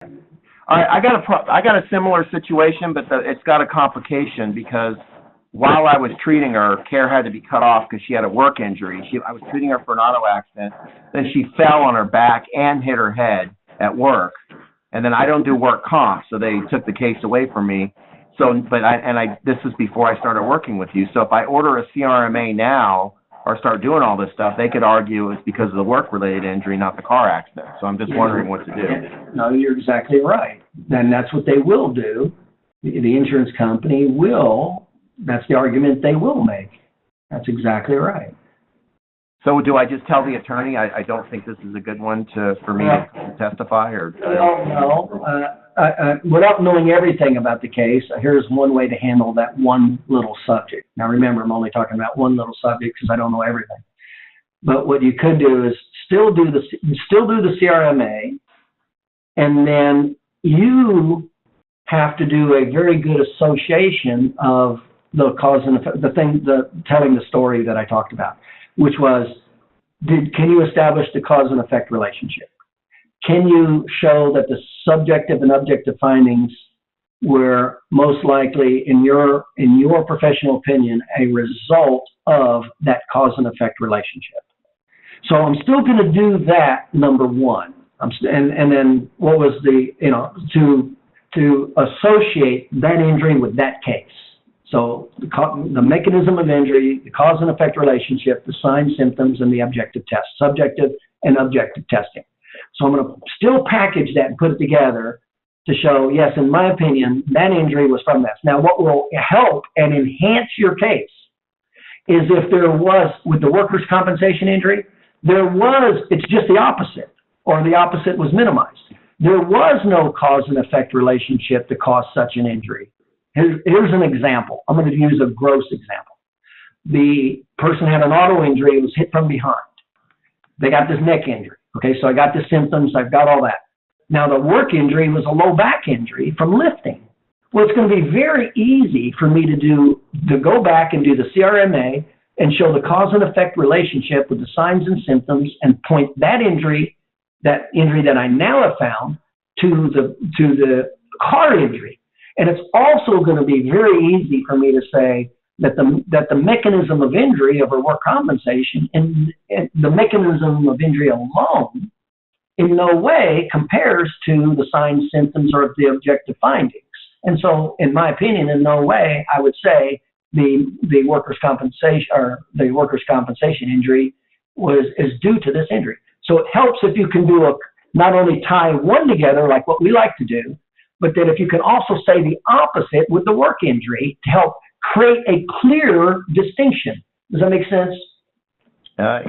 All right, I got a similar situation, but it's got a complication because while I was treating her, care had to be cut off because she had a work injury. I was treating her for an auto accident. Then she fell on her back and hit her head at work. And then I don't do work comp, so they took the case away from me. So, this is before I started working with you. So if I order a CRMA now or start doing all this stuff, they could argue it's because of the work-related injury, not the car accident. So I'm just wondering what to do. No, you're exactly right. And that's what they will do. The insurance company will, that's the argument they will make. That's exactly right. So do I just tell the attorney I don't think this is a good one for me to testify? Or no. Without knowing everything about the case, here's one way to handle that one little subject. Now remember, I'm only talking about one little subject because I don't know everything. But what you could do is still do the CRMA, and then you have to do a very good association of the cause and effect, telling the story that I talked about, which was, can you establish the cause and effect relationship? Can you show that the subjective and objective findings were most likely, in your professional opinion, a result of that cause and effect relationship? So I'm still going to do that, number one. And then what was to associate that injury with that case. So the mechanism of injury, the cause and effect relationship, the signs, symptoms, and the objective test, subjective and objective testing. So I'm going to still package that and put it together to show, yes, in my opinion, that injury was from this. Now, what will help and enhance your case is if there was, with the workers' compensation injury, it's just the opposite, or the opposite was minimized. There was no cause and effect relationship to cause such an injury. Here's an example. I'm going to use a gross example. The person had an auto injury, was hit from behind. They got this neck injury. Okay, so I got the symptoms, I've got all that. Now the work injury was a low back injury from lifting. Well, it's going to be very easy for me to go back and do the CRMA and show the cause and effect relationship with the signs and symptoms and point that injury that I now have found to the car injury. And it's also going to be very easy for me to say that the mechanism of injury of a work compensation and the mechanism of injury alone in no way compares to the signs, symptoms, or the objective findings. And so, in my opinion, in no way I would say the workers' compensation injury is due to this injury. So it helps if you can not only tie one together like what we like to do, but that if you can also say the opposite with the work injury to help create a clear distinction. Does that make sense?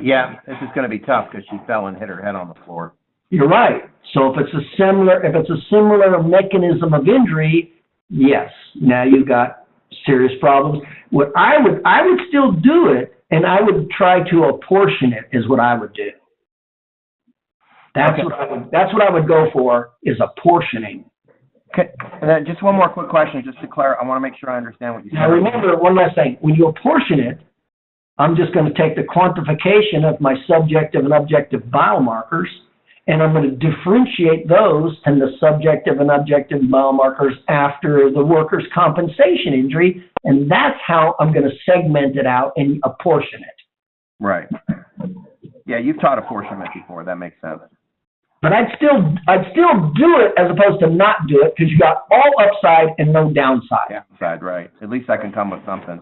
Yeah, this is going to be tough because she fell and hit her head on the floor. You're right. So if it's a similar mechanism of injury, yes, now you've got serious problems. What I would still do it, and I would try to apportion it, is what I would do. That's what I would go for, is apportioning. Okay. And then just one more quick question, just to clarify. I want to make sure I understand what you said. Now remember, one last thing. When you apportion it, I'm just going to take the quantification of my subjective and objective biomarkers, and I'm going to differentiate those and the subjective and objective biomarkers after the workers' compensation injury, and that's how I'm going to segment it out and apportion it. Right. Yeah, you've taught apportionment before. That makes sense. But I'd still do it as opposed to not do it, because you got all upside and no downside. Yeah, right. At least I can come with something.